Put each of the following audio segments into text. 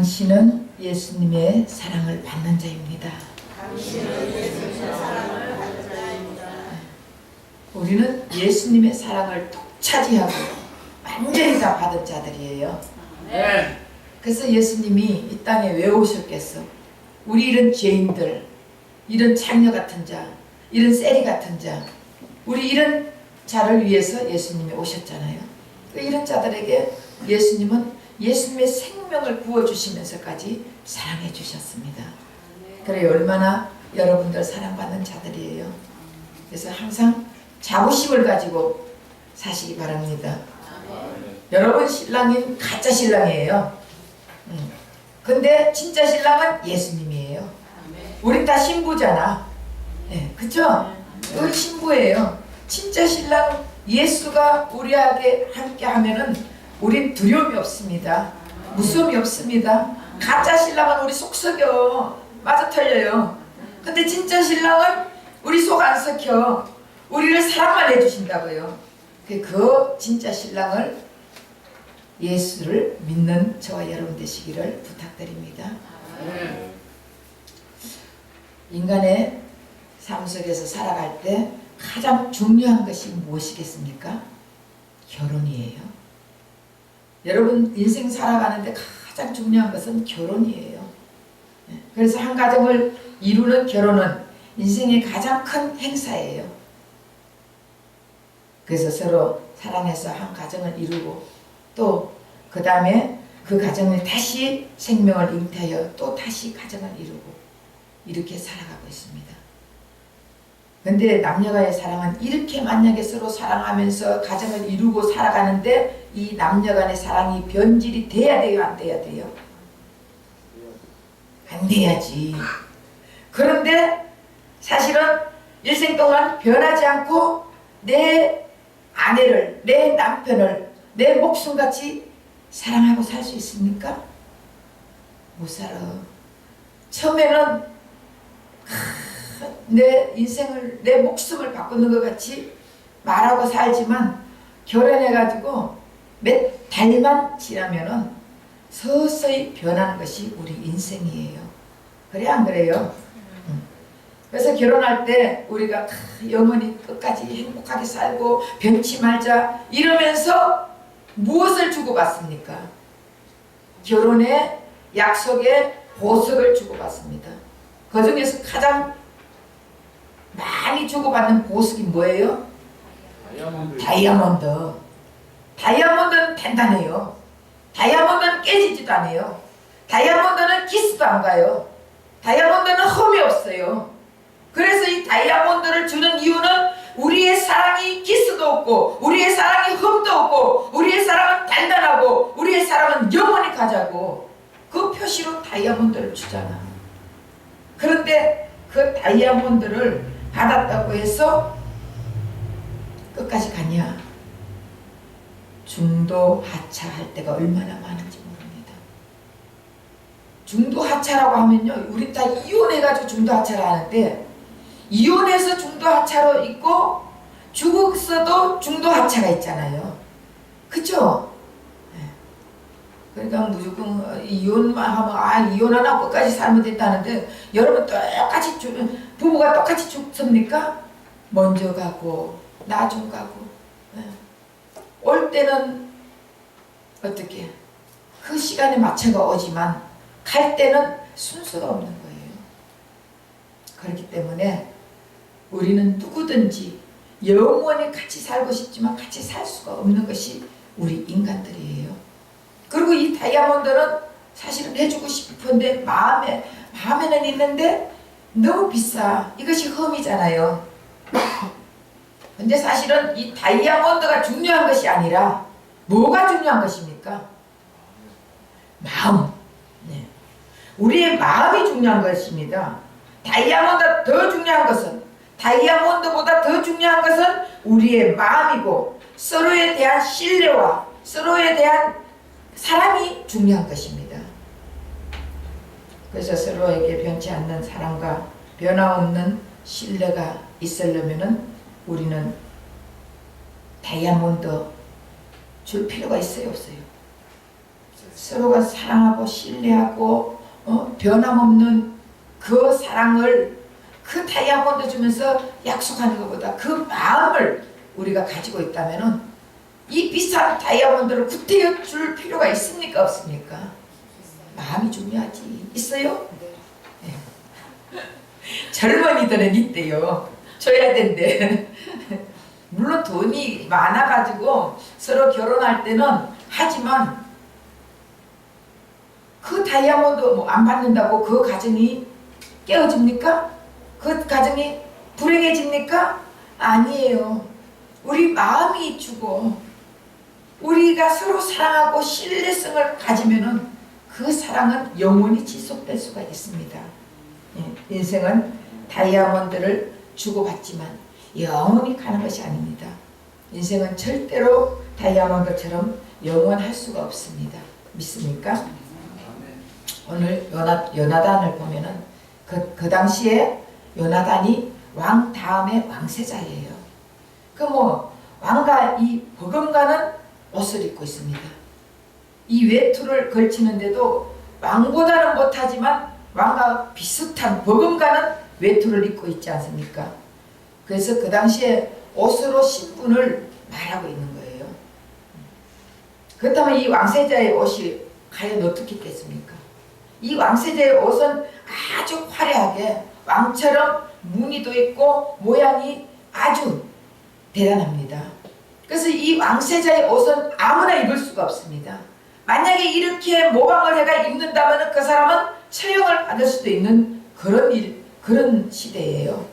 당신은 예수님의 사랑을 받는 자입니다. 당신은 예수님의 사랑을 받는 자입니다. 우리는 예수님의 사랑을 독차지하고 완전히 다 받은 자들이에요. 네. 그래서 예수님이 이 땅에 왜 오셨겠어? 우리 이런 죄인들, 이런 장녀 같은 자, 이런 세리 같은 자, 우리 이런 자를 위해서 예수님이 오셨잖아요. 이런 자들에게 예수님은 예수님의 생명을 부어주시면서까지 사랑해 주셨습니다. 그래 얼마나 여러분들 사랑받는 자들이에요. 그래서 항상 자부심을 가지고 사시기 바랍니다. 여러분 신랑인 가짜 신랑이에요. 근데 진짜 신랑은 예수님이에요. 우린 다 신부잖아. 네, 그쵸? 우리 신부예요. 진짜 신랑 예수가 우리에게 함께 하면은 우린 두려움이 없습니다. 무서움이 없습니다. 가짜 신랑은 우리 속 썩여. 맞아 틀려요. 근데 진짜 신랑은 우리 속 안 썩혀. 우리를 사랑만 해주신다고요. 그 진짜 신랑을 예수를 믿는 저와 여러분 되시기를 부탁드립니다. 인간의 삶 속에서 살아갈 때 가장 중요한 것이 무엇이겠습니까? 결혼이에요. 여러분 인생 살아가는데 가장 중요한 것은 결혼이에요. 그래서 한 가정을 이루는 결혼은 인생의 가장 큰 행사예요. 그래서 서로 사랑해서 한 가정을 이루고 또 그 다음에 그 가정을 다시 생명을 잉태하여 또 다시 가정을 이루고 이렇게 살아가고 있습니다. 근데 남녀가의 사랑은 이렇게 만약에 서로 사랑하면서 가정을 이루고 살아가는데 이 남녀간의 사랑이 변질이 돼야 돼요? 안 돼야 돼요? 안 돼야지. 그런데 사실은 일생 동안 변하지 않고 내 아내를, 내 남편을 내 목숨같이 사랑하고 살 수 있습니까? 못 살아. 처음에는 내 인생을, 내 목숨을 바꾸는 것 같이 말하고 살지만 결혼해가지고 몇 달만 지나면은 서서히 변하는 것이 우리 인생이에요. 그래 안 그래요? 그래서 결혼할 때 우리가 영원히 끝까지 행복하게 살고 변치 말자 이러면서 무엇을 주고받습니까? 결혼의 약속에 보석을 주고받습니다. 그 중에서 가장 많이 주고받는 보석이 뭐예요? 다이아몬드. 다이아몬드는 단단해요. 다이아몬드는 깨지지도 않아요. 다이아몬드는 기스도 안 가요. 다이아몬드는 흠이 없어요. 그래서 이 다이아몬드를 주는 이유는 우리의 사랑이 기스도 없고 우리의 사랑이 흠도 없고 우리의 사랑은 단단하고 우리의 사랑은 영원히 가자고 그 표시로 다이아몬드를 주잖아. 그런데 그 다이아몬드를 받았다고 해서 끝까지 가냐? 중도 하차할 때가 얼마나 많은지 모릅니다. 중도 하차라고 하면요, 우리 다 이혼해가지고 중도 하차를 하는데 이혼해서 중도 하차로 있고 죽었어도 중도 하차가 있잖아요. 그쵸? 그러니까 무조건 이혼만 하면 이혼하나 끝까지 살면 된다는데 여러분 똑같이 부부가 똑같이 죽습니까? 먼저 가고 나중 가고 올 때는 어떻게 그 시간에 맞춰가 오지만 갈 때는 순서가 없는 거예요. 그렇기 때문에 우리는 누구든지 영원히 같이 살고 싶지만 같이 살 수가 없는 것이 우리 인간들이에요. 그리고 이 다이아몬드는 사실은 해주고 싶은데 마음에는 있는데 너무 비싸. 이것이 흠이잖아요. 근데 사실은 이 다이아몬드가 중요한 것이 아니라 뭐가 중요한 것입니까? 마음. 네. 우리의 마음이 중요한 것입니다. 다이아몬드보다 더 중요한 것은 우리의 마음이고 서로에 대한 신뢰와 서로에 대한 사랑이 중요한 것입니다. 그래서 서로에게 변치 않는 사랑과 변화없는 신뢰가 있으려면은 우리는 다이아몬드 줄 필요가 있어요, 없어요? 서로가 사랑하고 신뢰하고 변함없는 그 사랑을 그 다이아몬드 주면서 약속하는 것보다 그 마음을 우리가 가지고 있다면은 이 비싼 다이아몬드를 구태여 줄 필요가 있습니까 없습니까? 마음이 중요하지. 있어요? 네. 젊은이들은 있대요. 줘야 된대. 물론 돈이 많아가지고 서로 결혼할 때는 하지만 그 다이아몬드 안 받는다고 그 가정이 깨어집니까? 그 가정이 불행해집니까? 아니에요. 우리 마음이 주고 우리가 서로 사랑하고 신뢰성을 가지면은 그 사랑은 영원히 지속될 수가 있습니다. 인생은 다이아몬드를 주고받지만 영원히 가는 것이 아닙니다. 인생은 절대로 다이아몬드처럼 영원할 수가 없습니다. 믿습니까? 오늘 요나단을 보면은 그 당시에 요나단이 왕 다음에 왕세자예요. 왕과 이 버금가는 옷을 입고 있습니다. 이 외투를 걸치는데도 왕보다는 못하지만 왕과 비슷한 버금가는 외투를 입고 있지 않습니까? 그래서 그 당시에 옷으로 신분을 말하고 있는 거예요. 그렇다면 이 왕세자의 옷이 과연 어떻게 있겠습니까? 이 왕세자의 옷은 아주 화려하게 왕처럼 무늬도 있고 모양이 아주 대단합니다. 그래서 이 왕세자의 옷은 아무나 입을 수가 없습니다. 만약에 이렇게 모방을 해가 입는다면 그 사람은 처형을 받을 수도 있는 그런 시대예요.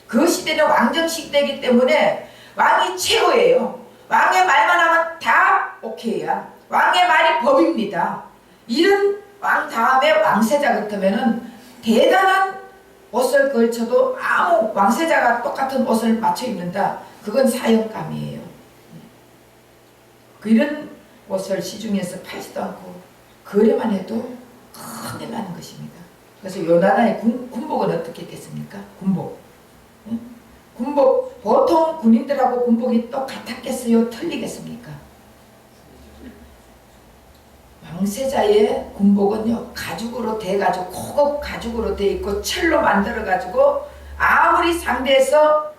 그 시대는 왕정 시대이기 때문에 왕이 최고예요. 왕의 말만 하면 다 오케이야. 왕의 말이 법입니다. 이런 왕 다음에 왕세자 같으면은 대단한 옷을 걸쳐도 아무 왕세자가 똑같은 옷을 맞춰 입는다. 그건 사형감이에요. 이런 옷을 시중에서 팔지도 않고 거래만 해도 큰일 나는 것입니다. 그래서 요나단의 군복은 어떻게 했겠습니까? 군복. 군복, 보통 군인들하고 군복이 똑같았겠어요? 틀리겠습니까? 왕세자의 군복은요, 가죽으로 돼가지고 고급 가죽으로 돼 있고 철로 만들어가지고 아무리 상대에서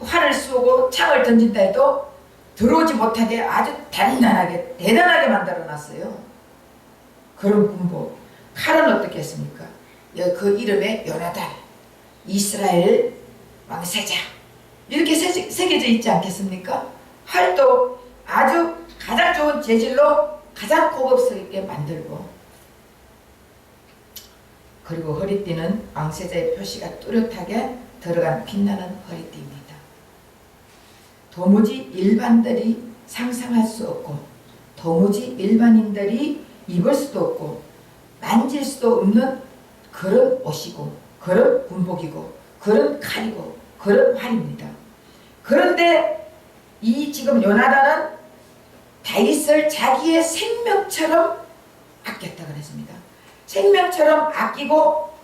활을 쏘고 창을 던진다 해도 들어오지 못하게 아주 단단하게 대단하게 만들어 놨어요. 그런 군복. 칼은 어떻게 했습니까? 그 이름에 요나단, 이스라엘 왕세자 이렇게 새겨져 있지 않겠습니까? 활도 아주 가장 좋은 재질로 가장 고급스럽게 만들고, 그리고 허리띠는 왕세자의 표시가 뚜렷하게 들어간 빛나는 허리띠입니다. 도무지 일반들이 상상할 수 없고 도무지 일반인들이 입을 수도 없고 만질 수도 없는 그런 옷이고 그런 군복이고 그런 칼이고 그런 활입니다. 그런데 이 지금 요나단은 다윗을 자기의 생명처럼 아꼈다 그랬습니다. 생명처럼 아끼고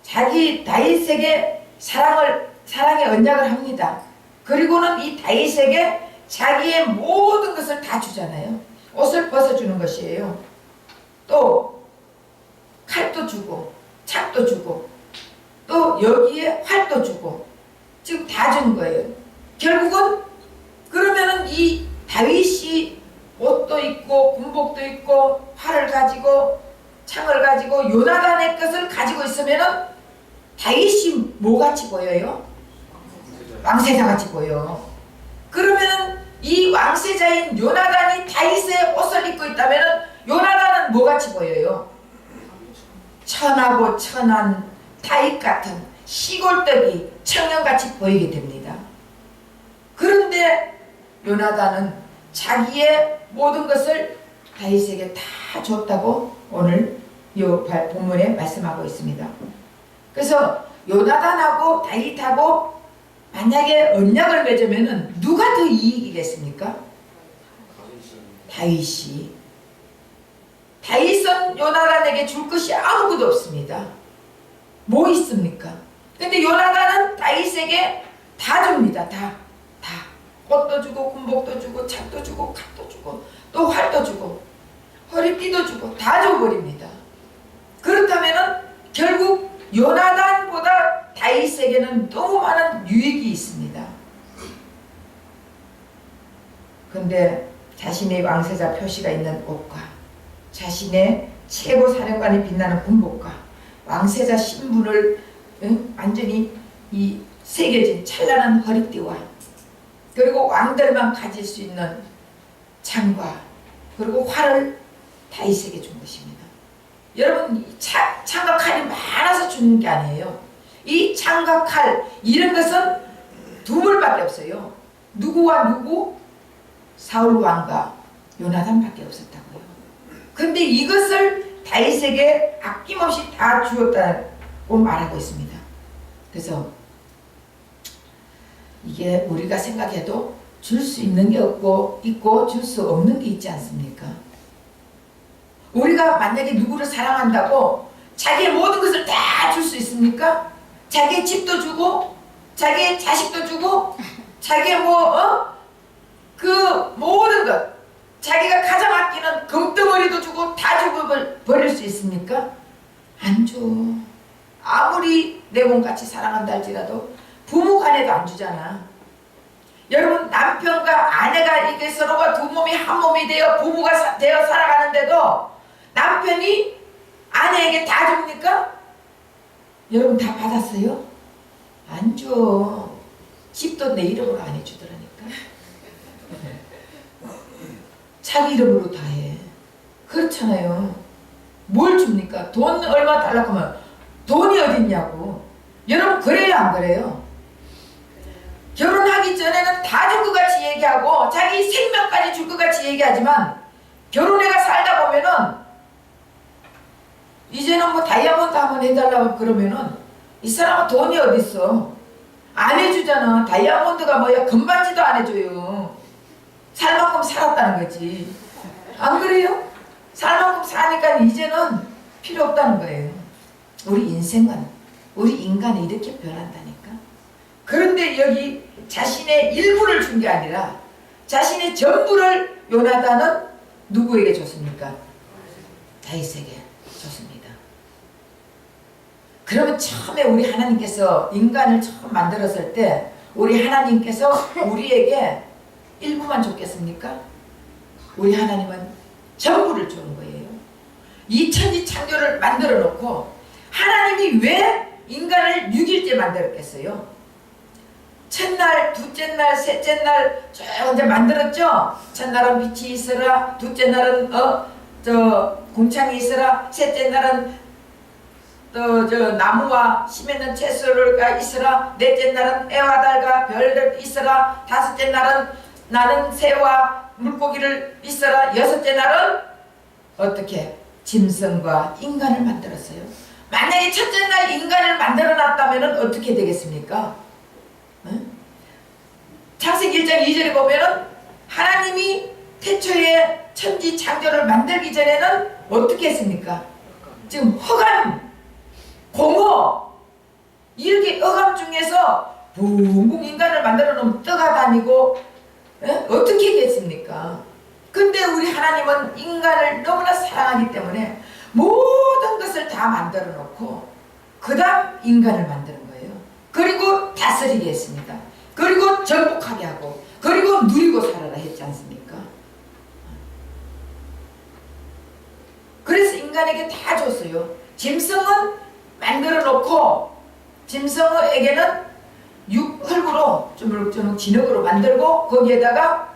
자기 다윗에게 사랑의 언약을 합니다. 그리고는 이 다윗에게 자기의 모든 것을 다 주잖아요. 옷을 벗어주는 것이에요. 또 칼도 주고 창도 주고 또 여기에 활도 주고 지금 다 주는 거예요. 결국은 그러면은 이 다윗이 옷도 있고 군복도 있고 활을 가지고 창을 가지고 요나단의 것을 가지고 있으면은 다윗이 뭐같이 보여요? 왕세자같이 보여. 그러면은 이 왕세자인 요나단이 다윗의 옷을 입고 있다면은 요나단은 뭐같이 보여요? 천하고 천한 다윗 같은 시골떡이 청년같이 보이게 됩니다. 그런데 요나단은 자기의 모든 것을 다윗에게 다 줬다고 오늘 이 본문에 말씀하고 있습니다. 그래서 요나단하고 다윗하고 만약에 언약을 맺으면 누가 더 이익이겠습니까? 다윗이. 다윗은 요나단에게 줄 것이 아무것도 없습니다. 뭐 있습니까? 근데 요나단은 다윗에게 다 줍니다. 다. 옷도 주고 군복도 주고 창도 주고 칼도 주고 또 활도 주고 허리띠도 주고 다 줘버립니다. 그렇다면은 결국 요나단보다 다윗에게는 너무 많은 유익이 있습니다. 근데 자신의 왕세자 표시가 있는 옷과 자신의 최고 사령관이 빛나는 군복과 왕세자 신분을 완전히 이 새겨진 찬란한 허리띠와 그리고 왕들만 가질 수 있는 창과 그리고 활을 다윗에게 준 것입니다. 여러분, 창과 칼이 많아서 주는 게 아니에요. 이 창과 칼 이런 것은 두 분밖에 없어요. 누구와 누구? 사울 왕과 요나단밖에 없었다고요. 근데 이것을 다윗에게 아낌없이 다 주었다고 말하고 있습니다. 그래서 이게 우리가 생각해도 줄 수 있는 게 있고 줄 수 없는 게 있지 않습니까? 우리가 만약에 누구를 사랑한다고 자기의 모든 것을 다 줄 수 있습니까? 자기의 집도 주고 자기의 자식도 주고 자기의 그 모든 것 자기가 가장 아끼는 금덩어리도 주고 다 주고 버릴 수 있습니까? 안 줘. 아무리 내 몸같이 사랑한다 할지라도 부모 간에도 안 주잖아. 여러분, 남편과 아내가 이게 서로가 두 몸이 한 몸이 되어 부부가 되어 살아가는데도 남편이 아내에게 다 줍니까? 여러분 다 받았어요? 안 줘. 집도 내 이름으로 안 해주더라니까. 자기 이름으로 다 해. 그렇잖아요. 뭘 줍니까? 돈 얼마 달라고 하면 돈이 어딨냐고. 여러분 그래요 안 그래요? 결혼하기 전에는 다 줄 것 같이 얘기하고 자기 생명까지 줄 것 같이 얘기하지만 결혼해가 살다 보면은 이제는 뭐 다이아몬드 한번 해달라고 그러면은 이 사람은 돈이 어딨어. 안 해주잖아. 다이아몬드가 뭐야, 금반지도 안 해줘요. 살 만큼 살았다는 거지. 안 그래요? 살 만큼 사니까 이제는 필요 없다는 거예요. 우리 인생은, 우리 인간은 이렇게 변한다니까. 그런데 여기 자신의 일부를 준 게 아니라 자신의 전부를 요나단은 누구에게 줬습니까? 다윗에게 줬습니다. 그러면 처음에 우리 하나님께서 인간을 처음 만들었을 때 우리 하나님께서 우리에게 일부만 줬겠습니까? 우리 하나님은 전부를 주는 거예요. 이 천지창조를 만들어 놓고 하나님이 왜 인간을 6일째 만들었겠어요? 첫날, 둘째 날, 셋째 날 쭉 이제 만들었죠? 첫날은 빛이 있어라, 둘째 날은 공창이 있어라, 셋째 날은 나무와 심있는 채소가 있어라, 넷째 날은 해와 달과 별들 있어라, 다섯째 날은 나는 새와 물고기를 있어라, 여섯째 날은 어떻게? 짐승과 인간을 만들었어요. 만약에 첫째 날 인간을 만들어 놨다면 어떻게 되겠습니까? 응? 창세기 1장 2절에 보면은 하나님이 태초에 천지 창조를 만들기 전에는 어떻게 했습니까? 지금 허감, 공허, 이렇게 어감 중에서 붕붕 인간을 만들어 놓으면 떠가다니고 어떻게 하겠습니까? 근데 우리 하나님은 인간을 너무나 사랑하기 때문에 모든 것을 다 만들어 놓고 그 다음 인간을 만드는 거예요. 그리고 다스리게 했습니다. 그리고 정복하게 하고 그리고 누리고 살아라 했지 않습니까? 그래서 인간에게 다 줬어요. 짐승은 만들어 놓고 짐승에게는 흙으로 좀 진흙으로 만들고 거기에다가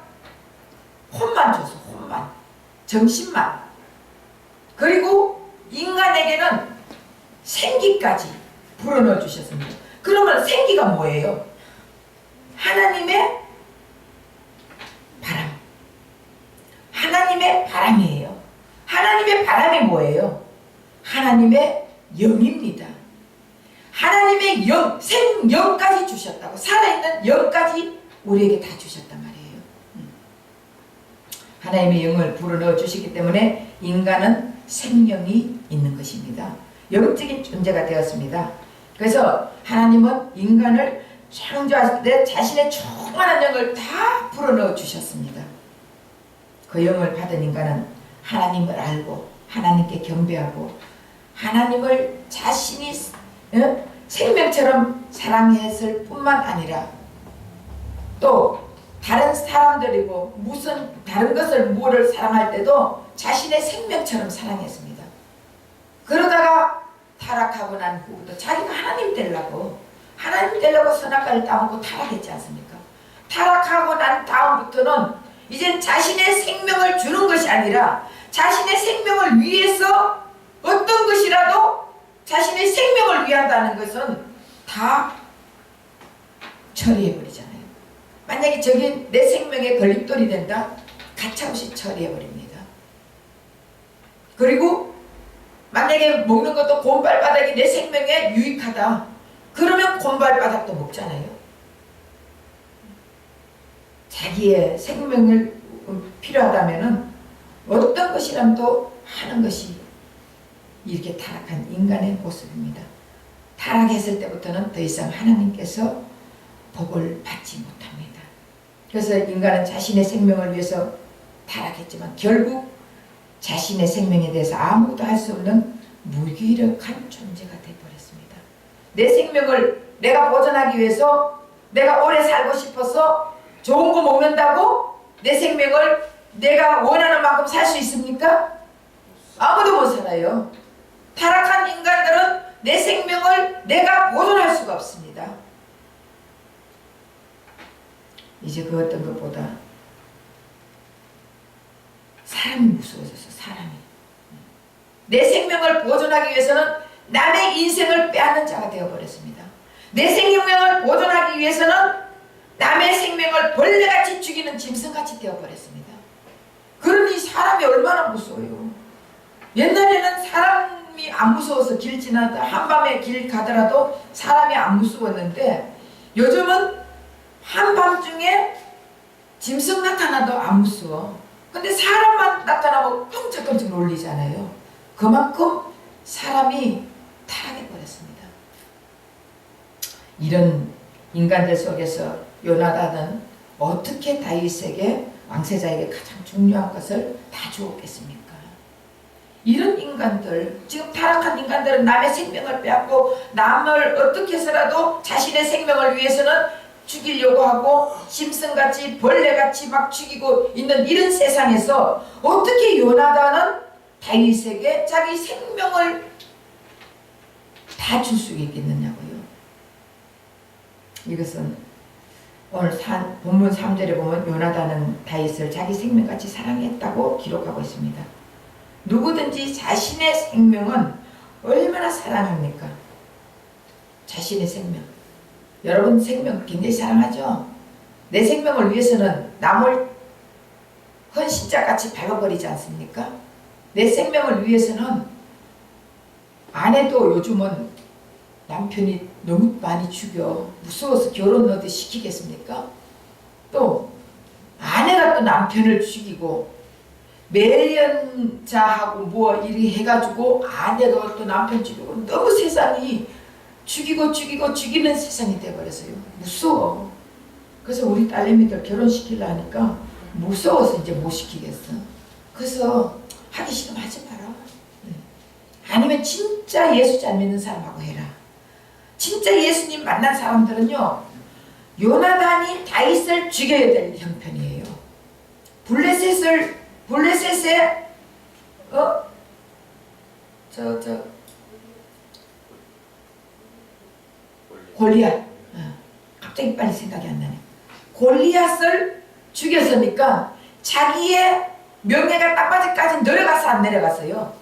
혼만 줬어. 혼만, 정신만. 그리고 인간에게는 생기까지 불어넣어 주셨습니다. 그러면 생기가 뭐예요? 하나님의 바람. 하나님의 바람이에요. 하나님의 바람이 뭐예요? 하나님의 영입니다. 하나님의 영, 생영까지 주셨다고. 살아있는 영까지 우리에게 다 주셨단 말이에요. 하나님의 영을 불어넣어 주시기 때문에 인간은 생명이 있는 것입니다. 영적인 존재가 되었습니다. 그래서 하나님은 인간을 창조하실 때 자신의 충만한 영을 다 불어넣어 주셨습니다. 그 영을 받은 인간은 하나님을 알고 하나님께 경배하고 하나님을 자신이 생명처럼 사랑했을 뿐만 아니라 또 다른 사람들이고 무슨 다른 것을 뭐를 사랑할 때도 자신의 생명처럼 사랑했습니다. 그러다가 타락하고 난 후부터 자기가 하나님 되려고 선악과를 따먹고 타락했지 않습니까? 타락하고 난 다음부터는 이젠 자신의 생명을 주는 것이 아니라 자신의 생명을 위해서 어떤 것이라도 자신의 생명을 위한다는 것은 다 처리해버리잖아요. 만약에 저게 내 생명에 걸림돌이 된다? 가차없이 처리해버립니다. 그리고 만약에 먹는 것도 곰발바닥이 내 생명에 유익하다. 그러면 곰발바닥도 먹잖아요. 자기의 생명을 필요하다면은 어떤 것이라도 하는 것이 이렇게 타락한 인간의 모습입니다. 타락했을 때부터는 더 이상 하나님께서 복을 받지 못합니다. 그래서 인간은 자신의 생명을 위해서 타락했지만 결국 자신의 생명에 대해서 아무것도 할 수 없는 무기력한 존재가 되어버렸습니다. 내 생명을 내가 보존하기 위해서 내가 오래 살고 싶어서 좋은 거 먹는다고 내 생명을 내가 원하는 만큼 살 수 있습니까? 아무도 못 살아요. 타락한 인간들은 내 생명을 내가 보존할 수가 없습니다. 이제 그 어떤 것보다 사람이 무서워졌어. 사람이 내 생명을 보존하기 위해서는 남의 인생을 빼앗는 자가 되어버렸습니다. 내 생명을 보존하기 위해서는 남의 생명을 벌레같이 죽이는 짐승같이 되어버렸습니다. 그러니 사람이 얼마나 무서워요. 옛날에는 사람이 안 무서워서 길 지나다 한밤에 길 가더라도 사람이 안 무서웠는데 요즘은 한밤중에 짐승 나타나도 안 무서워. 근데 사람만 나타나면 끔찍끔찍 놀리잖아요. 그만큼 사람이 타락해버렸습니다. 이런 인간들 속에서 요나단은 어떻게 다윗에게 왕세자에게 가장 중요한 것을 다 주었겠습니까? 이런 인간들, 지금 타락한 인간들은 남의 생명을 빼앗고 남을 어떻게 해서라도 자신의 생명을 위해서는 죽이려고 하고 짐승같이 벌레같이 막 죽이고 있는 이런 세상에서 어떻게 요나단은 다윗에게 자기 생명을 다 줄 수 있겠느냐고요. 이것은 오늘 본문 3절에 보면 요나단은 다윗을 자기 생명같이 사랑했다고 기록하고 있습니다. 누구든지 자신의 생명은 얼마나 사랑합니까? 자신의 생명. 여러분 생명 굉장히 사랑하죠? 내 생명을 위해서는 남을 헌신자같이 밟아버리지 않습니까? 내 생명을 위해서는 아내도 요즘은 남편이 너무 많이 죽여 무서워서 결혼 어디 시키겠습니까? 또 아내가 또 남편을 죽이고 매연자하고 뭐 이리 해가지고 아내가 또 남편 죽이고 너무 세상이 죽이는 세상이 돼버렸어요. 무서워. 그래서 우리 딸내미들 결혼시키려 하니까 무서워서 이제 못 시키겠어. 그래서 하기 싫으면 하지 마라. 아니면 진짜 예수 잘 믿는 사람하고 해라. 진짜 예수님 만난 사람들은요, 요나단이 다윗을 죽여야 될 형편이에요. 블레셋에 골리앗. 갑자기 빨리 생각이 안 나네. 골리앗을 죽였으니까 자기의 명예가 땅바닥까지 내려가서 안 내려갔어요.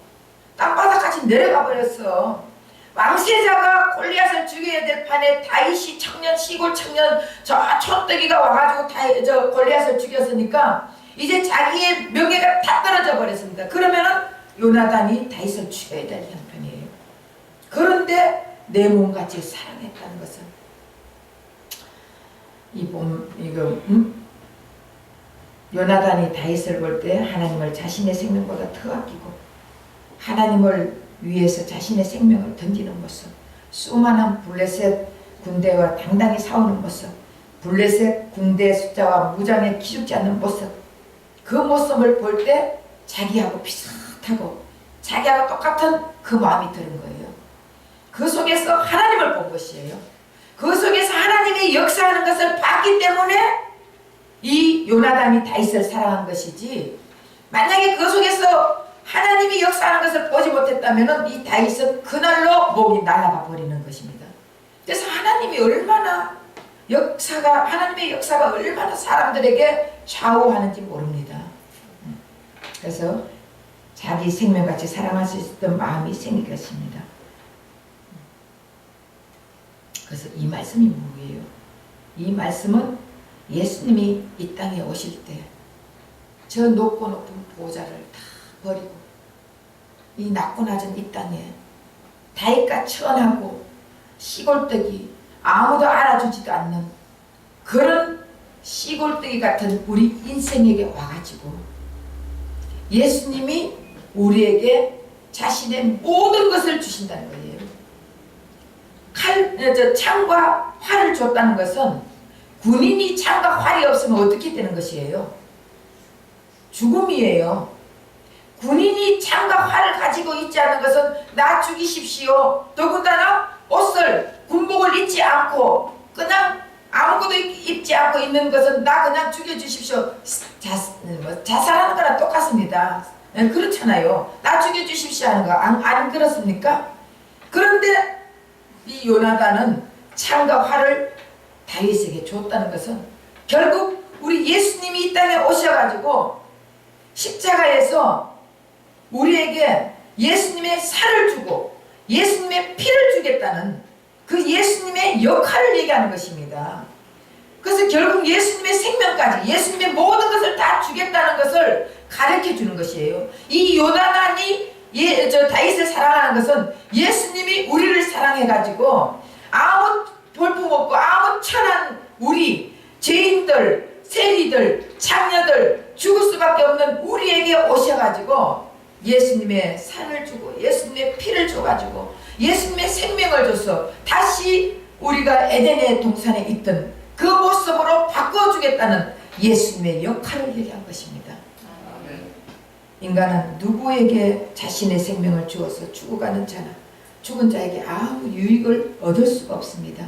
땅바닥까지 내려가 버렸어. 왕세자가 골리앗을 죽여야 될 판에 다윗이 시골 청년 저 촌뜨기가 와가지고 골리앗을 죽였으니까 이제 자기의 명예가 다 떨어져 버렸습니다. 그러면은 요나단이 다윗을 죽여야 될 형편이에요. 그런데 내 몸같이 사랑했다는 것은 요나단이 다윗을 볼 때 하나님을 자신의 생명보다 더 아끼고 하나님을 위해서 자신의 생명을 던지는 모습, 수많은 블레셋 군대와 당당히 싸우는 모습, 블레셋 군대 숫자와 무장에 기죽지 않는 모습, 그 모습을 볼 때 자기하고 비슷하고 자기하고 똑같은 그 마음이 드는 거예요. 그 속에서 하나님을 본 것이에요. 그 속에서 하나님이 역사하는 것을 봤기 때문에 이 요나단이 다윗을 사랑한 것이지, 만약에 그 속에서 하나님이 역사하는 것을 보지 못했다면 이 다윗은 그날로 몸이 날아가 버리는 것입니다. 그래서 하나님이 얼마나 하나님의 역사가 얼마나 사람들에게 좌우하는지 모릅니다. 그래서 자기 생명같이 사랑할 수 있었던 마음이 생긴 것입니다. 그래서 이 말씀이 뭐예요? 이 말씀은 예수님이 이 땅에 오실 때 저 높고 높은 보좌를 다 버리고 이 낮고 낮은 이 땅에 다윗과 천하고 시골뜨기, 아무도 알아주지도 않는 그런 시골뜨기 같은 우리 인생에게 와가지고 예수님이 우리에게 자신의 모든 것을 주신다는 거예요. 창과 활을 줬다는 것은, 군인이 창과 활이 없으면 어떻게 되는 것이에요? 죽음이에요. 군인이 창과 활을 가지고 있지 않은 것은 나 죽이십시오. 더군다나 옷을, 군복을 입지 않고 그냥 아무것도 입지 않고 있는 것은 나 그냥 죽여주십시오. 자살하는 거랑 똑같습니다. 그렇잖아요. 나 죽여주십시오 하는 거 안 그렇습니까? 그런데 이 요나단은 창과 활을 다윗에게 줬다는 것은 결국 우리 예수님이 이 땅에 오셔가지고 십자가에서 우리에게 예수님의 살을 주고 예수님의 피를 주겠다는 그 예수님의 역할을 얘기하는 것입니다. 그래서 결국 예수님의 생명까지, 예수님의 모든 것을 다 주겠다는 것을 가르쳐 주는 것이에요. 이 요나단이 다윗을 사랑하는 것은 예수님이 우리를 사랑해가지고 아무 볼품없고 아무 천한 우리 죄인들, 세리들, 장녀들, 죽을 수밖에 없는 우리에게 오셔가지고 예수님의 살을 주고 예수님의 피를 줘가지고 예수님의 생명을 줘서 다시 우리가 에덴의 동산에 있던 그 모습으로 바꿔주겠다는 예수님의 역할을 얘기한 것입니다. 인간은 누구에게 자신의 생명을 주어서 죽어가는 자나 죽은 자에게 아무 유익을 얻을 수가 없습니다.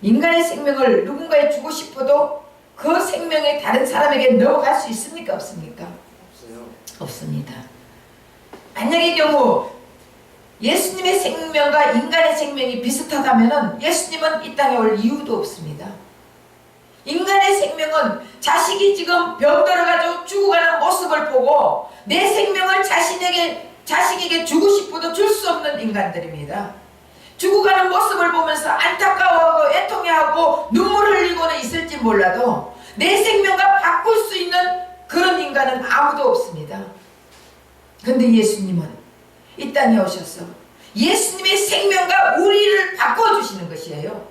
인간의 생명을 누군가에 주고 싶어도 그 생명이 다른 사람에게 넘어갈 수 있습니까? 없습니까? 없어요. 없습니다. 만약의 경우 예수님의 생명과 인간의 생명이 비슷하다면 예수님은 이 땅에 올 이유도 없습니다. 인간의 생명은 자식이 지금 병들어가지고 죽어가는 모습을 보고 내 생명을 자식에게 주고 싶어도 줄 수 없는 인간들입니다. 죽어가는 모습을 보면서 안타까워하고 애통해하고 눈물 흘리고는 있을지 몰라도 내 생명과 바꿀 수 있는 그런 인간은 아무도 없습니다. 그런데 예수님은 이 땅에 오셔서 예수님의 생명과 우리를 바꿔주시는 것이에요.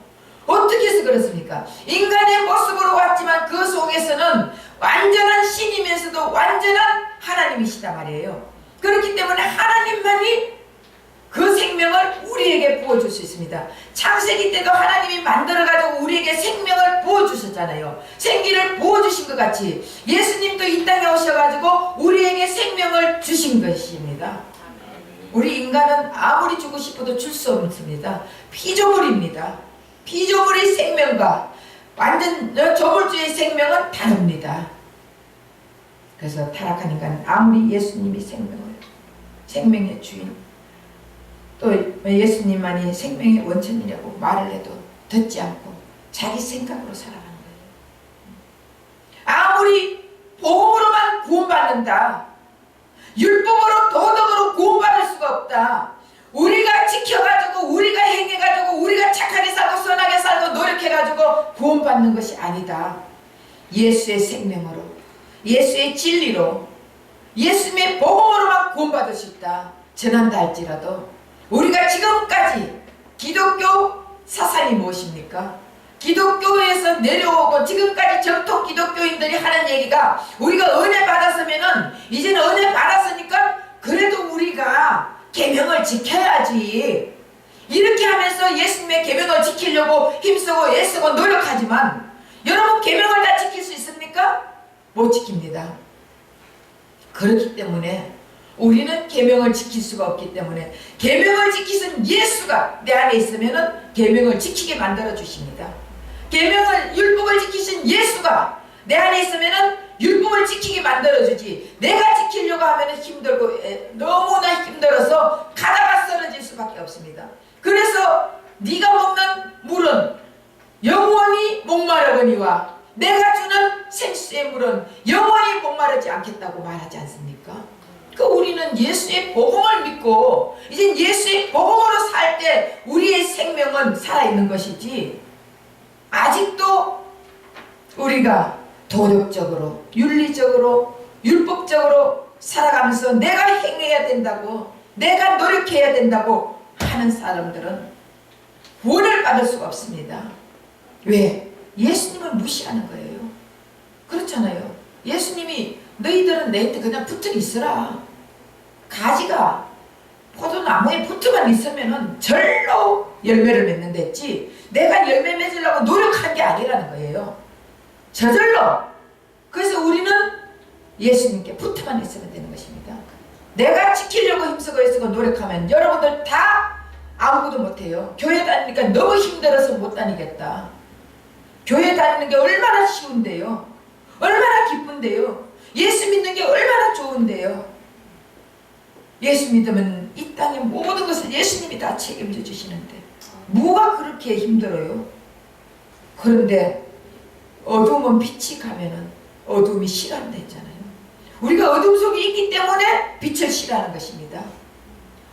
어떻게 해서 그렇습니까? 인간의 모습으로 왔지만 그 속에서는 완전한 신이면서도 완전한 하나님이시다 말이에요. 그렇기 때문에 하나님만이 그 생명을 우리에게 부어줄 수 있습니다. 창세기 때도 하나님이 만들어가지고 우리에게 생명을 부어주셨잖아요. 생기를 부어주신 것 같이 예수님도 이 땅에 오셔가지고 우리에게 생명을 주신 것입니다. 우리 인간은 아무리 주고 싶어도 줄 수 없습니다. 피조물입니다. 피조물의 생명과 완전 조물주의 생명은 다릅니다. 그래서 타락한 인간은 아무리 예수님이 생명의 주인, 또 예수님만이 생명의 원천이라고 말을 해도 듣지 않고 자기 생각으로 살아가는 거예요. 아무리 복음으로만 구원받는다, 율법으로 도덕으로 구원받을 수가 없다, 우리가 지켜가지고 우리가 행해가지고 우리가 착하게 살고 선하게 살고 노력해가지고 구원받는 것이 아니다. 예수의 생명으로, 예수의 진리로, 예수님의 복음으로만 구원받을 수 있다 전한다 할지라도 우리가 지금까지 기독교 사상이 무엇입니까? 기독교에서 내려오고 지금까지 정통 기독교인들이 하는 얘기가 우리가 은혜 받았으면은 이제는 은혜 받았으니까 그래도 우리가 계명을 지켜야지, 이렇게 하면서 예수님의 계명을 지키려고 힘쓰고 애쓰고 노력하지만 여러분 계명을 다 지킬 수 있습니까? 못 지킵니다. 그렇기 때문에 우리는 계명을 지킬 수가 없기 때문에 계명을 지키신 예수가 내 안에 있으면은 계명을 지키게 만들어 주십니다. 계명을 율법을 지키신 예수가 내 안에 있으면은 율법을 지키게 만들어 주지. 내가 지키려고 하면은 힘들고 너무나 힘들어서 가다가 쓰러질 수밖에 없습니다. 그래서 네가 먹는 물은 영원히 목마르거니와 내가 주는 생수의 물은 영원히 목마르지 않겠다고 말하지 않습니까? 그 우리는 예수의 복음을 믿고 이제 예수의 복음으로 살 때 우리의 생명은 살아있는 것이지, 아직도 우리가 도덕적으로 윤리적으로 율법적으로 살아가면서 내가 행해야 된다고 내가 노력해야 된다고 하는 사람들은 구원을 받을 수가 없습니다. 왜? 예수님을 무시하는 거예요. 그렇잖아요. 예수님이 너희들은 내한테 그냥 붙어 있으라. 가지가 포도나무에 붙어만 있으면 절로 열매를 맺는다 했지, 내가 열매 맺으려고 노력한 게 아니라는 거예요. 저절로. 그래서 우리는 예수님께 붙어만 있으면 되는 것입니다. 내가 지키려고 힘쓰고 노력하면 여러분들 다 아무것도 못해요. 교회 다니니까 너무 힘들어서 못 다니겠다. 교회 다니는 게 얼마나 쉬운데요. 얼마나 기쁜데요. 예수 믿는 게 얼마나 좋은데요. 예수 믿으면 이 땅의 모든 것을 예수님이 다 책임져 주시는데 뭐가 그렇게 힘들어요? 그런데 어두움은 빛이 가면은 어두움이 싫어한다 했잖아요. 우리가 어둠 속에 있기 때문에 빛을 싫어하는 것입니다.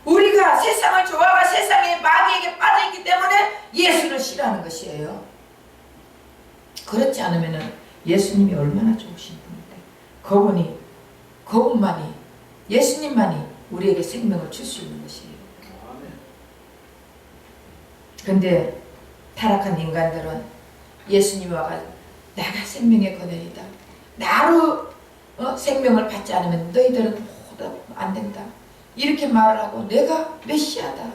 우리가 세상을 좋아하고 세상의 마귀에게 빠져있기 때문에 예수를 싫어하는 것이에요. 그렇지 않으면 예수님이 얼마나 좋으신 분인데 그분만이 예수님만이 우리에게 생명을 줄 수 있는 것이에요. 그런데 타락한 인간들은 예수님이 와가지고 내가 생명의 근원이다, 나로 생명을 받지 않으면 너희들은 모두 안 된다, 이렇게 말을 하고 내가 메시아다,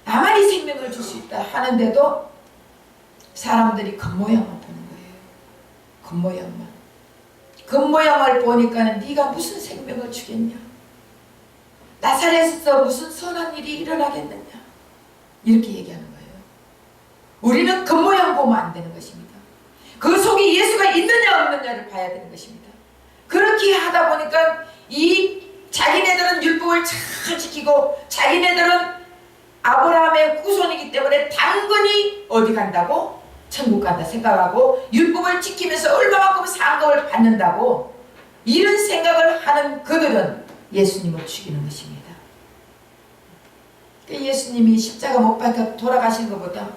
나만이 생명을 줄 수 있다 하는데도 사람들이 겉모양만 보는 거예요. 겉모양만. 겉모양을 보니까는 네가 무슨 생명을 주겠냐, 나사렛에서 무슨 선한 일이 일어나겠느냐, 이렇게 얘기하는 거예요. 우리는 겉모양 보면 안 되는 것입니다. 그 속에 예수가 있느냐 없느냐를 봐야 되는 것입니다. 그렇게 하다 보니까 이 자기네들은 율법을 잘 지키고 자기네들은 아브라함의 후손이기 때문에 당근이 어디 간다고? 천국 간다 생각하고 율법을 지키면서 얼마만큼 상급을 받는다고 이런 생각을 하는 그들은 예수님을 죽이는 것입니다. 예수님이 십자가 못 박혀 돌아가신 것보다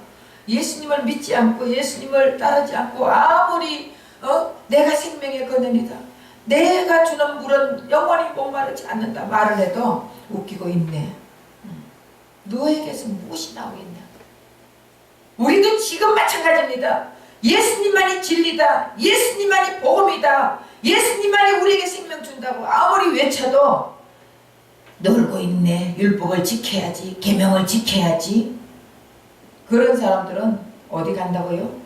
예수님을 믿지 않고 예수님을 따르지 않고 아무리 내가 생명의 근원이다, 내가 주는 물은 영원히 목마르지 않는다 말을 해도 웃기고 있네. 너에게서 무엇이 나오겠냐. 우리도 지금 마찬가지입니다. 예수님만이 진리다, 예수님만이 복음이다, 예수님만이 우리에게 생명 준다고 아무리 외쳐도 놀고 있네. 율법을 지켜야지, 계명을 지켜야지. 그런 사람들은 어디 간다고요?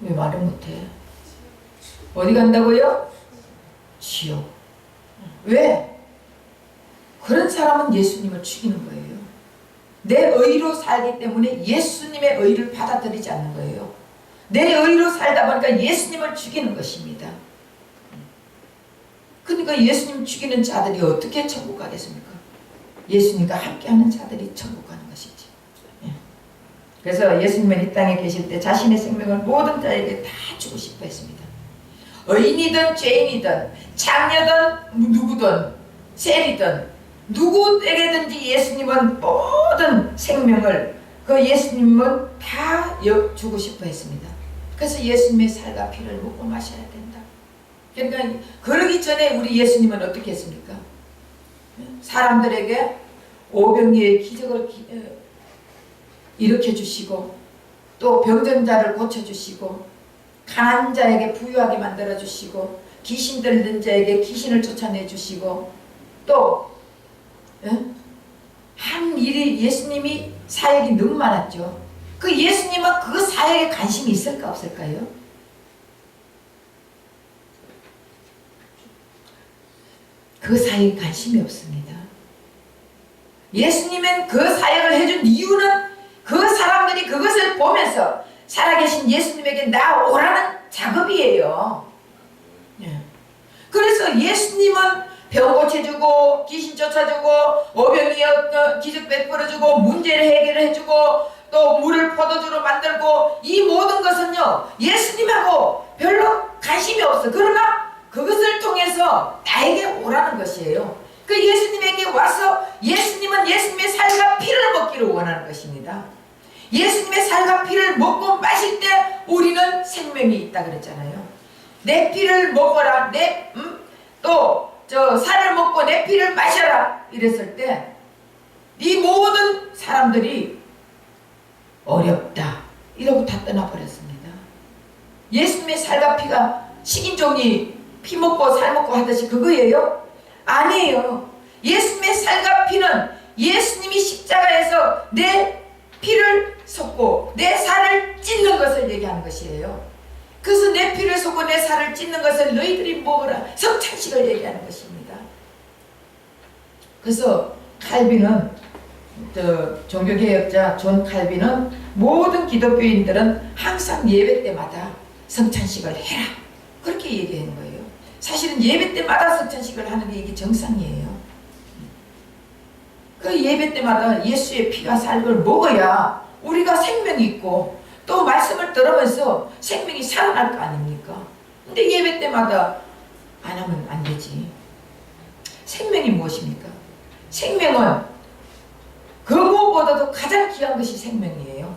왜 말을 못해? 어디 간다고요? 지옥. 왜? 그런 사람은 예수님을 죽이는 거예요. 내 의로 살기 때문에 예수님의 의를 받아들이지 않는 거예요. 내 의로 살다 보니까 예수님을 죽이는 것입니다. 그러니까 예수님 죽이는 자들이 어떻게 천국 가겠습니까? 예수님과 함께하는 자들이 천국 가는 것이지. 그래서 예수님은 이 땅에 계실 때 자신의 생명을 모든 자에게 다 주고 싶어 했습니다. 의인이든 죄인이든 장녀든 누구든 세리든 누구에게든지 예수님은 모든 생명을 그 예수님은 다 주고 싶어 했습니다. 그래서 예수님의 살과 피를 먹고 마셔야 된다. 그러니까 그러기 전에 우리 예수님은 어떻게 했습니까? 사람들에게 오병이의 기적을 일으켜 주시고 또 병든 자를 고쳐 주시고 가난한 자에게 부유하게 만들어 주시고 귀신 들린 자에게 귀신을 쫓아내 주시고 또 한 일이 예수님이 사역이 너무 많았죠. 그 예수님은 그 사역에 관심이 있을까 없을까요? 그 사역에 관심이 없습니다. 예수님은 그 사역을 해준 이유는 그 사람들이 그것을 보면서 살아계신 예수님에게 나오라는 작업이에요. 예. 그래서 예수님은 병 고쳐주고 귀신 쫓아주고 오병이 기적 베풀어주고 문제를 해결해주고 또 물을 포도주로 만들고 이 모든 것은요 예수님하고 별로 관심이 없어. 그러나 그것을 통해서 나에게 오라는 것이에요. 그 예수님에게 와서 예수님은 예수님의 살과 피를 먹기를 원하는 것입니다. 예수님의 살과 피를 먹고 마실 때 우리는 생명이 있다 그랬잖아요. 내 피를 먹어라. 또 저 살을 먹고 내 피를 마셔라 이랬을 때 이 모든 사람들이 어렵다 이러고 다 떠나버렸습니다. 예수님의 살과 피가 식인종이 피 먹고 살 먹고 하듯이 그거예요? 아니에요. 예수님의 살과 피는 예수님이 십자가에서 내 피를 쏟고 내 살을 찢는 것을 얘기하는 것이에요. 그래서 내 피를 쏟고 내 살을 찢는 것을 너희들이 먹으라. 성찬식을 얘기하는 것입니다. 그래서 칼빈은 종교개혁자 존 칼빈은 모든 기독교인들은 항상 예배 때마다 성찬식을 해라 그렇게 얘기하는 거예요. 사실은 예배 때마다 성찬식을 하는 게 이게 정상이에요. 그 예배 때마다 예수의 피가 살을 먹어야 우리가 생명이 있고 또 말씀을 들으면서 생명이 살아날 거 아닙니까? 근데 예배 때마다 안 하면 안 되지. 생명이 무엇입니까? 생명은 그 무엇보다도 가장 귀한 것이 생명이에요.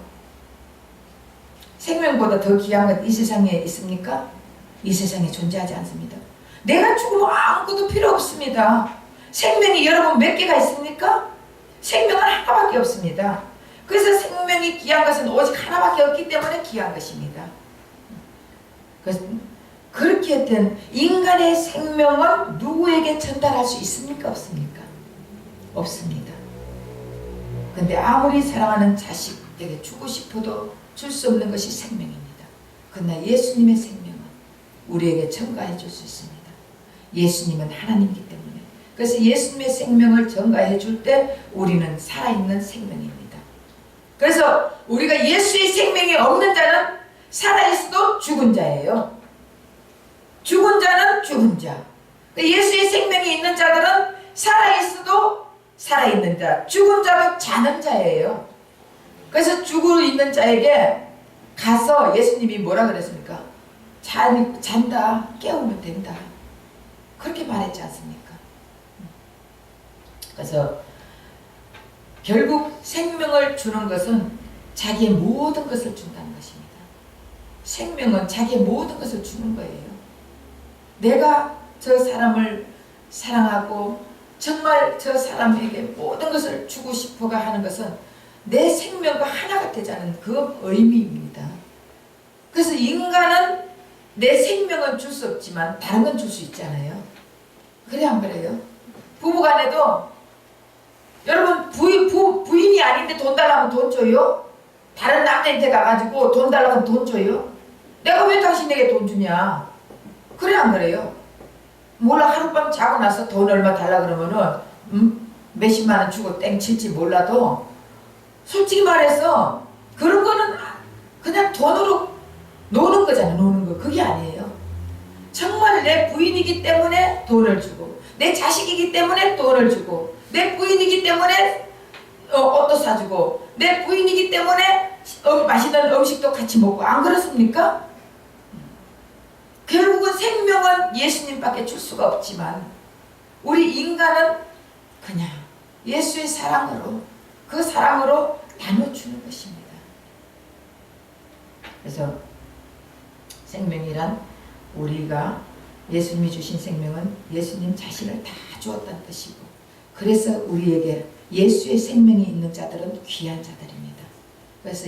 생명보다 더 귀한 것 이 세상에 있습니까? 이 세상에 존재하지 않습니다. 내가 죽으면 아무것도 필요 없습니다. 생명이 여러분 몇 개가 있습니까? 생명은 하나밖에 없습니다. 그래서 생명이 귀한 것은 오직 하나밖에 없기 때문에 귀한 것입니다. 그래서 그렇게 된 인간의 생명은 누구에게 전달할 수 있습니까? 없습니까? 없습니다. 근데 아무리 사랑하는 자식에게 주고 싶어도 줄 수 없는 것이 생명입니다. 그러나 예수님의 생명은 우리에게 전가해 줄 수 있습니다. 예수님은 하나님이기 때문에. 그래서 예수님의 생명을 전가해 줄 때 우리는 살아있는 생명입니다. 그래서 우리가 예수의 생명이 없는 자는 살아있어도 죽은 자예요. 죽은 자는 죽은 자. 예수의 생명이 있는 자들은 살아있어도 살아있는 자, 죽은 자도 자는 자예요. 그래서 죽어 있는 자에게 가서 예수님이 뭐라 그랬습니까? 잔다, 깨우면 된다. 그렇게 말했지 않습니까? 그래서 결국 생명을 주는 것은 자기의 모든 것을 준다는 것입니다. 생명은 자기의 모든 것을 주는 거예요. 내가 저 사람을 사랑하고 정말 저 사람에게 모든 것을 주고 싶어가 하는 것은 내 생명과 하나가 되자는 그 의미입니다. 그래서 인간은 내 생명은 줄 수 없지만 다른 건 줄 수 있잖아요. 그래 안 그래요? 부부간에도 여러분 부인이 아닌데 돈 달라면 돈 줘요? 다른 남자한테 가가지고 돈 달라면 돈 줘요? 내가 왜 당신에게 돈 주냐? 그래 안 그래요? 몰라 하룻밤 자고 나서 돈 얼마 달라 그러면은 몇십만 원 주고 땡 칠지 몰라도 솔직히 말해서 그런 거는 그냥 돈으로 노는 거잖아. 노는 거. 그게 아니에요. 정말 내 부인이기 때문에 돈을 주고 내 자식이기 때문에 돈을 주고 내 부인이기 때문에 옷도 사주고 내 부인이기 때문에 맛있는 음식도 같이 먹고 안 그렇습니까? 결국은 생명은 예수님밖에 줄 수가 없지만 우리 인간은 그냥 예수의 사랑으로 그 사랑으로 나눠주는 것입니다. 그래서 생명이란 우리가 예수님이 주신 생명은 예수님 자신을 다 주었다는 뜻이고 그래서 우리에게 예수의 생명이 있는 자들은 귀한 자들입니다. 그래서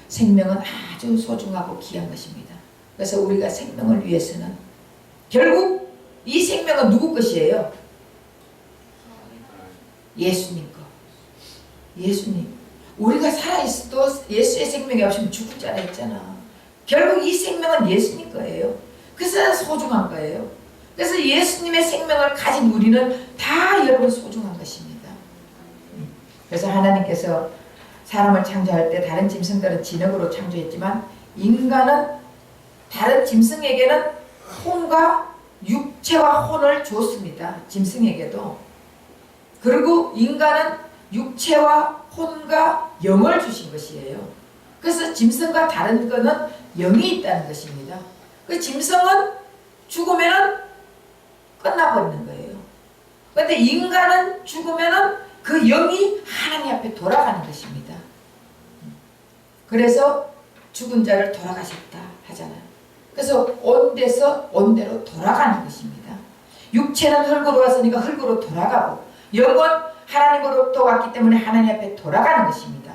생명은 아주 소중하고 귀한 것입니다. 그래서 우리가 생명을 위해서는 결국 이 생명은 누구 것이에요? 예수님 것. 예수님. 우리가 살아있어도 예수의 생명이 없으면 죽을 자라 했잖아. 결국 이 생명은 예수님 거예요. 그래서 소중한 거예요. 그래서 예수님의 생명을 가진 우리는 다 여러분 소중한 것입니다. 그래서 하나님께서 사람을 창조할 때 다른 짐승들은 진흙으로 창조했지만 인간은 다른 짐승에게는 혼과 육체와 혼을 줬습니다. 짐승에게도. 그리고 인간은 육체와 혼과 영을 주신 것이에요. 그래서 짐승과 다른 거는 영이 있다는 것입니다. 그 짐승은 죽으면은 끝나버리는 거예요. 그런데 인간은 죽으면은 그 영이 하나님 앞에 돌아가는 것입니다. 그래서 죽은 자를 돌아가셨다 하잖아요. 그래서 온 데서 온 대로 돌아가는 것입니다. 육체는 흙으로 왔으니까 흙으로 돌아가고 영은 하나님으로부터 왔기 때문에 하나님 앞에 돌아가는 것입니다.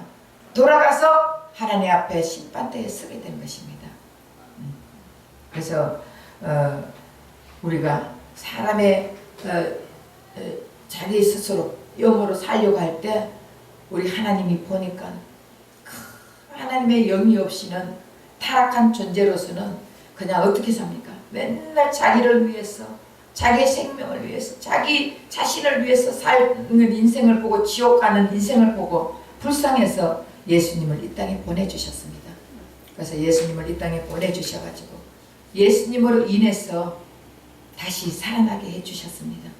돌아가서 하나님 앞에 심판대에 서게 되는 것입니다. 그래서 우리가 사람의 자기 스스로 영으로 살려고 할 때 우리 하나님이 보니까 하나님의 영이 없이는 타락한 존재로서는 그냥 어떻게 삽니까? 맨날 자기를 위해서, 자기의 생명을 위해서, 자기 자신을 위해서 사는 인생을 보고 지옥 가는 인생을 보고 불쌍해서 예수님을 이 땅에 보내주셨습니다. 그래서 예수님을 이 땅에 보내주셔가지고 예수님으로 인해서 다시 살아나게 해주셨습니다.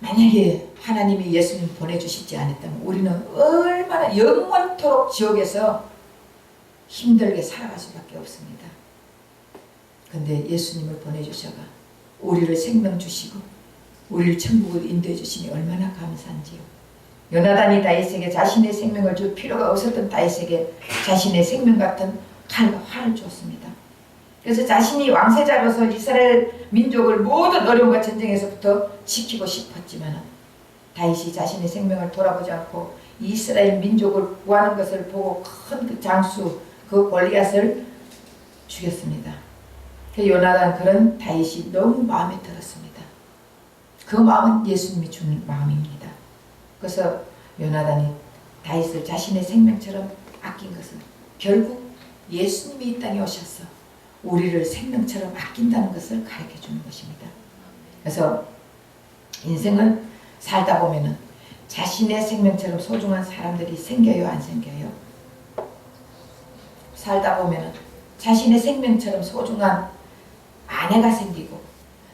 만약에 하나님이 예수님 보내주시지 않았다면 우리는 얼마나 영원토록 지옥에서 힘들게 살아갈 수밖에 없습니다. 근데 예수님을 보내주셔가 우리를 생명 주시고 우리를 천국을 인도해 주시니 얼마나 감사한지요. 요나단이 다윗에게 자신의 생명을 줄 필요가 없었던 다윗에게 자신의 생명 같은 칼과 활을 줬습니다. 그래서 자신이 왕세자로서 이스라엘 민족을 모든 어려움과 전쟁에서부터 지키고 싶었지만 다윗이 자신의 생명을 돌아보지 않고 이스라엘 민족을 구하는 것을 보고 큰 그 장수 그 골리앗을 죽였습니다. 그 요나단 그런 다윗이 너무 마음에 들었습니다. 그 마음은 예수님이 주는 마음입니다. 그래서 요나단이 다윗을 자신의 생명처럼 아낀 것은 결국 예수님이 이 땅에 오셔서 우리를 생명처럼 아낀다는 것을 가르쳐 주는 것입니다. 그래서 인생은 살다 보면은 자신의 생명처럼 소중한 사람들이 생겨요, 안 생겨요? 살다 보면은 자신의 생명처럼 소중한 아내가 생기고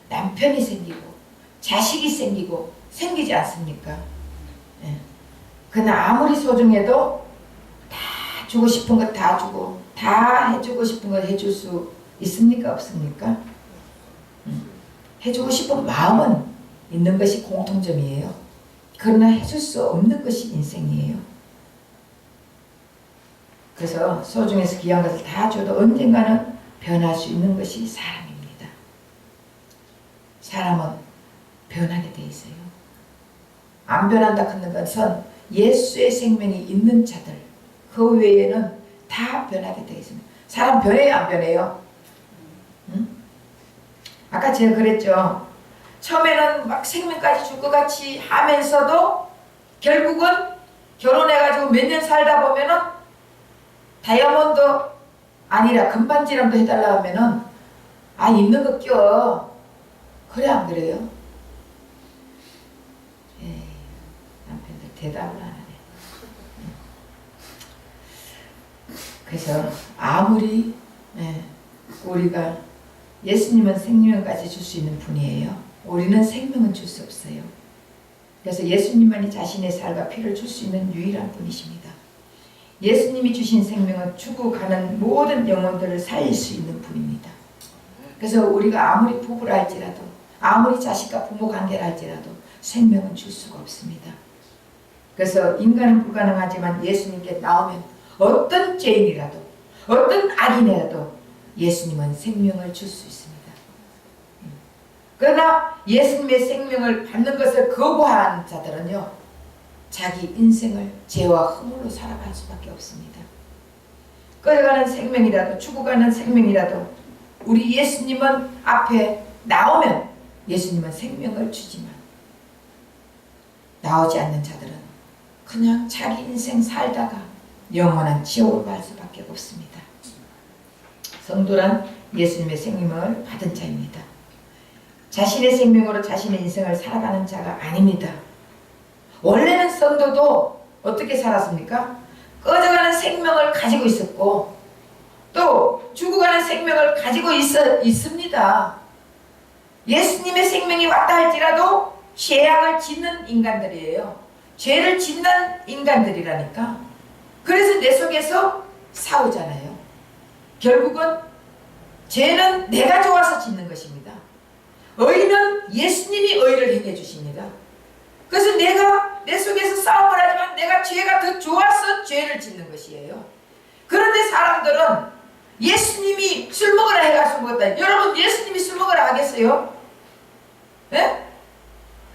남편이 생기고 자식이 생기고 생기지 않습니까? 예. 그러나 아무리 소중해도 다 주고 싶은 것 다 주고 다 해주고 싶은 걸 해줄 수 있습니까? 없습니까? 해주고 싶은 마음은 있는 것이 공통점이에요. 그러나 해줄 수 없는 것이 인생이에요. 그래서 소중해서 귀한 것을 다 줘도 언젠가는 변할 수 있는 것이 사람입니다. 사람은 변하게 돼 있어요. 안 변한다 하는 것은 예수의 생명이 있는 자들 그 외에는 다 변하게 돼 있습니다. 사람 변해요, 안 변해요? 응? 아까 제가 그랬죠. 처음에는 막 생명까지 줄 것 같이 하면서도 결국은 결혼해가지고 몇 년 살다 보면은 다이아몬드 아니라 금반지라도 해달라 하면은 아 있는 거 껴. 그래 안 그래요? 에이, 남편들 대답을 안 하네. 그래서 아무리 우리가 예수님은 생명까지 줄 수 있는 분이에요. 우리는 생명은 줄 수 없어요. 그래서 예수님만이 자신의 살과 피를 줄 수 있는 유일한 분이십니다. 예수님이 주신 생명은 죽어가는 모든 영혼들을 살릴 수 있는 분입니다. 그래서 우리가 아무리 부부라 할지라도 아무리 자식과 부모 관계라 할지라도 생명은 줄 수가 없습니다. 그래서 인간은 불가능하지만 예수님께 나오면 어떤 죄인이라도 어떤 악인이라도 예수님은 생명을 줄 수 있습니다. 그러나 예수님의 생명을 받는 것을 거부한 자들은요 자기 인생을 죄와 허물로 살아갈 수밖에 없습니다. 끌어가는 생명이라도 죽어가는 생명이라도 우리 예수님은 앞에 나오면 예수님은 생명을 주지만 나오지 않는 자들은 그냥 자기 인생 살다가 영원한 지옥으로 갈 수밖에 없습니다. 성도란 예수님의 생명을 받은 자입니다. 자신의 생명으로 자신의 인생을 살아가는 자가 아닙니다. 원래는 성도도 어떻게 살았습니까? 꺼져가는 생명을 가지고 있었고 또 죽어가는 생명을 가지고 있습니다. 예수님의 생명이 왔다 할지라도 죄악을 짓는 인간들이에요. 죄를 짓는 인간들이라니까. 그래서 내 속에서 싸우잖아요. 결국은 죄는 내가 좋아서 짓는 것입니다. 의는 예수님이 의를 행해 주십니다. 그래서 내가 내 속에서 싸움을 하지만 내가 죄가 더 좋아서 죄를 짓는 것이에요. 그런데 사람들은 예수님이 술 먹으라 해가지고 먹었다. 여러분 예수님이 술 먹으라 하겠어요? 예?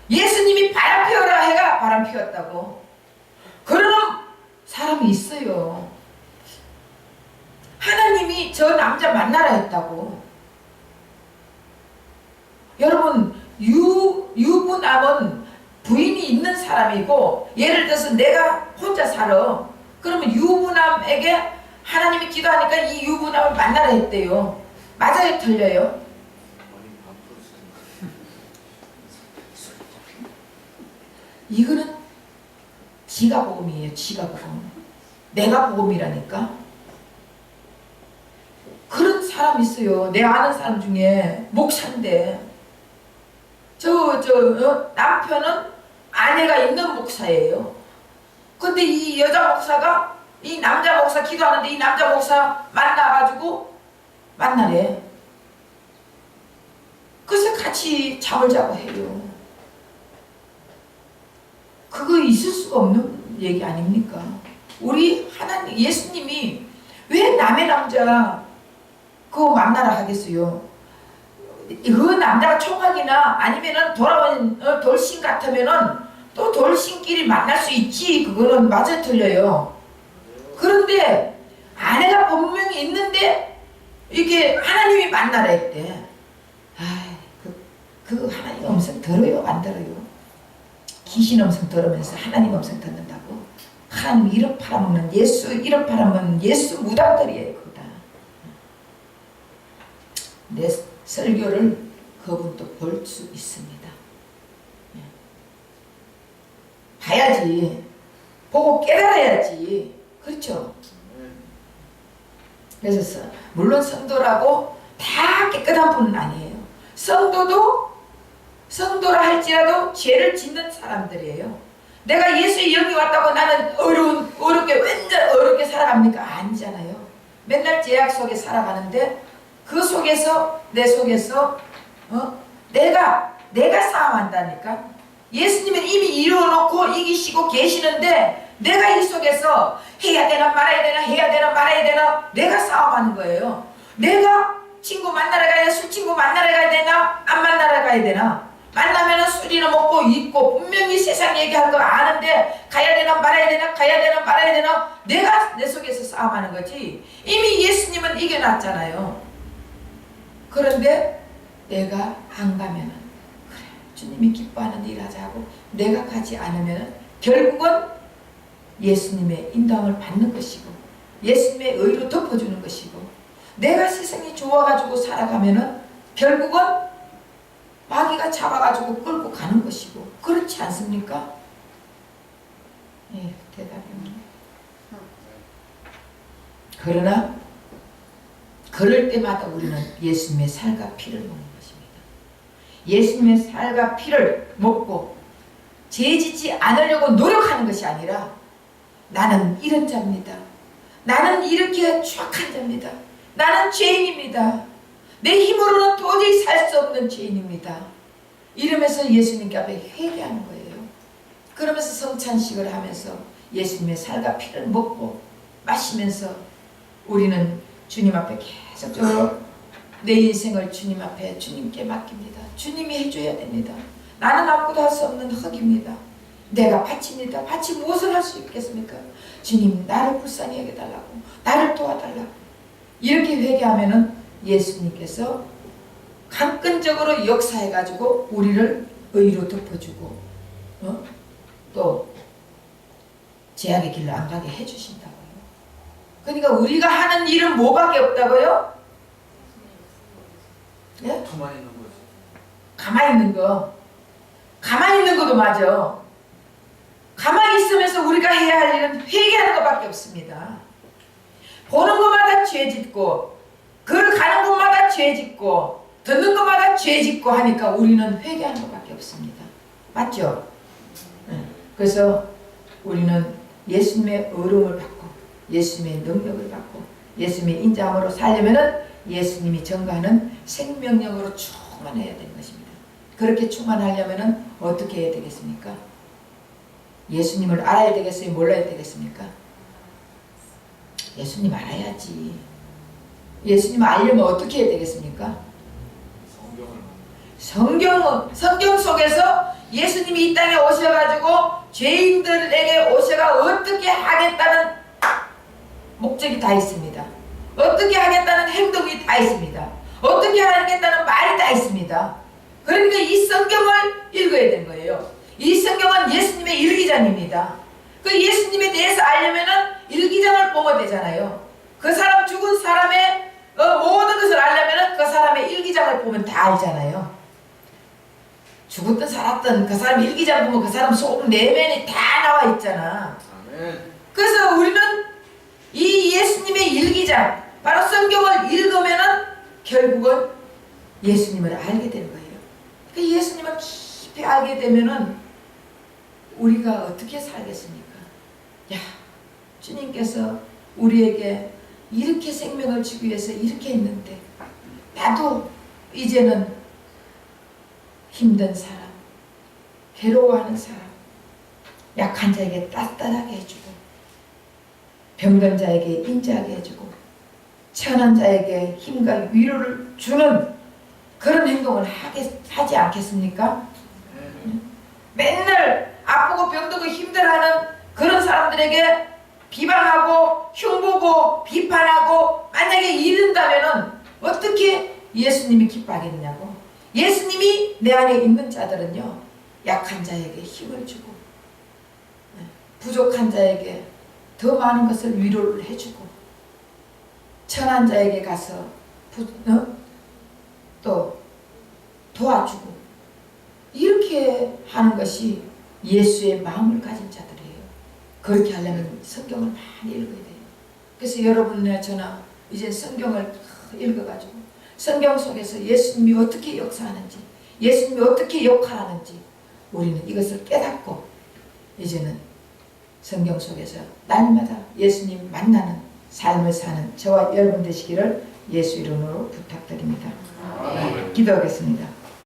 예수님이 바람 피워라 해가 바람 피웠다고. 그러는 사람이 있어요. 하나님이 저 남자 만나라 했다고. 여러분 유부남은 부인이 있는 사람이고 예를 들어서 내가 혼자 살아. 그러면 유부남에게 하나님이 기도하니까 이 유부남을 만나라 했대요. 맞아요? 틀려요? 이거는 지가 복음이에요. 지가 복음. 내가 복음이라니까. 그런 사람 있어요. 내가 아는 사람 중에 목사인데 남편은 아내가 있는 목사예요. 근데 이 여자 목사가 이 남자 목사 기도하는데 이 남자 목사 만나가지고 만나래. 그래서 같이 잠을 자고 해요. 그거 있을 수가 없는 얘기 아닙니까? 우리 하나님 예수님이 왜 남의 남자 그거 만나라 하겠어요? 그 남자가 총각이나 아니면은 돌아온 돌싱 같으면은 또 돌싱끼리 만날 수 있지. 그거는 맞아 틀려요. 그런데 아내가 분명히 있는데 이게 하나님이 만나라 했대. 그 하나님 음성 들어요? 안 들어요? 귀신 음성 들으면서 하나님 음성 듣는다고? 하나님 이름 팔아먹는 이름 팔아먹는 예수 무당들이에요. 그거 다. 내 설교를 그분도 볼 수 있습니다. 봐야지. 보고 깨달아야지. 그렇죠? 그래서 물론 성도라고 다 깨끗한 분은 아니에요. 성도라 할지라도 죄를 짓는 사람들이에요. 내가 예수의 영이 왔다고 나는 어렵게 완전 어렵게 살아갑니까? 아니잖아요. 맨날 죄악 속에 살아가는데 그 속에서 내 속에서 내가 싸움한다니까. 예수님은 이미 이루어놓고 이기시고 계시는데 내가 이 속에서 해야 되나 말아야 되나 해야 되나 말아야 되나 내가 싸움하는 거예요. 내가 친구 만나러 가야 되나 술 친구 만나러 가야 되나 안 만나러 가야 되나. 만나면은 술이나 먹고 있고 분명히 세상 얘기할 거 아는데 가야 되나 말아야 되나 가야 되나 말아야 되나 내가 내 속에서 싸움하는 거지. 이미 예수님은 이겨놨잖아요. 그런데 내가 안 가면은 그래 주님이 기뻐하는 일 하자고 내가 가지 않으면은 결국은 예수님의 인도함을 받는 것이고 예수님의 의로 덮어주는 것이고 내가 세상이 좋아가지고 살아가면은 결국은 마귀가 잡아가지고 끌고 가는 것이고 그렇지 않습니까? 예, 대답입니다. 그러나 그럴 때마다 우리는 예수님의 살과 피를 먹는 것입니다. 예수님의 살과 피를 먹고 죄짓지 않으려고 노력하는 것이 아니라 나는 이런 자입니다. 나는 이렇게 추악한 자입니다. 나는 죄인입니다. 내 힘으로는 도저히 살 수 없는 죄인입니다. 이러면서 예수님께 앞에 회개하는 거예요. 그러면서 성찬식을 하면서 예수님의 살과 피를 먹고 마시면서 우리는 주님 앞에 계속적으로 내 인생을 주님 앞에 주님께 맡깁니다. 주님이 해줘야 됩니다. 나는 아무것도 할 수 없는 흙입니다. 내가 밭입니다. 밭이 무엇을 할 수 있겠습니까? 주님 나를 불쌍히 여겨달라고 나를 도와달라고 이렇게 회개하면은 예수님께서 강권적으로 역사해가지고 우리를 의로 덮어주고 또 죄악의 길로 안 가게 해주신다고요. 그러니까 우리가 하는 일은 뭐밖에 없다고요? 예? 가만히 있는 거지. 가만히 있는 거. 가만히 있는 것도 맞아. 가만히 있으면서 우리가 해야 할 일은 회개하는 것밖에 없습니다. 보는 것마다 죄 짓고, 가는 곳마다 죄 짓고, 듣는 것마다 죄 짓고 하니까 우리는 회개하는 것밖에 없습니다. 맞죠? 그래서 우리는 예수님의 의로움을 받고, 예수님의 능력을 받고, 예수님의 인자함으로 살려면은 예수님이 증거하는 생명력으로 충만해야 되는 것입니다. 그렇게 충만하려면은 어떻게 해야 되겠습니까? 예수님을 알아야 되겠어요? 몰라야 되겠습니까? 예수님 알아야지. 예수님 알려면 어떻게 해야 되겠습니까? 성경 속에서 예수님이 이 땅에 오셔가지고 죄인들에게 오셔가 어떻게 하겠다는 목적이 다 있습니다. 어떻게 하겠다는 행동이 다 있습니다. 어떻게 하겠다는 말이 다 있습니다. 그러니까 이 성경을 읽어야 되는 거예요. 이 성경은 예수님의 일기장입니다. 그 예수님에 대해서 알려면은 일기장을 보면 되잖아요. 그 사람 죽은 사람의 모든 것을 알려면은 그 사람의 일기장을 보면 다 알잖아요. 죽었든 살았든 그 사람 일기장 보면 그 사람 속 내면이 다 나와 있잖아. 그래서 우리는 이 예수님의 일기장, 바로 성경을 읽으면은 결국은 예수님을 알게 되는 거예요. 그 예수님을 깊이 알게 되면은 우리가 어떻게 살겠습니까? 야, 주님께서 우리에게 이렇게 생명을 주기 위해서 이렇게 했는데 나도 이제는 힘든 사람, 괴로워하는 사람, 약한 자에게 따뜻하게 해주고, 병든 자에게 인자하게 해주고, 천한 자에게 힘과 위로를 주는 그런 행동을 하지 않겠습니까? 맨날 아프고 병들고 힘들어하는 그런 사람들에게 비방하고 흉보고 비판하고 만약에 이른다면 어떻게 예수님이 기뻐하겠느냐고. 예수님이 내 안에 있는 자들은요, 약한 자에게 힘을 주고, 부족한 자에게 더 많은 것을 위로를 해주고, 천한 자에게 가서 또 도와주고, 이렇게 하는 것이 예수의 마음을 가진 자들이에요. 그렇게 하려면 성경을 많이 읽어야 돼요. 그래서 여러분이나 저나 이제 성경을 읽어가지고 성경 속에서 예수님이 어떻게 역사하는지, 예수님이 어떻게 역할하는지 우리는 이것을 깨닫고 이제는 성경 속에서 날마다 예수님 만나는 삶을 사는 저와 여러분 되시기를 예수 이름으로 부탁드립니다. 기도하겠습니다.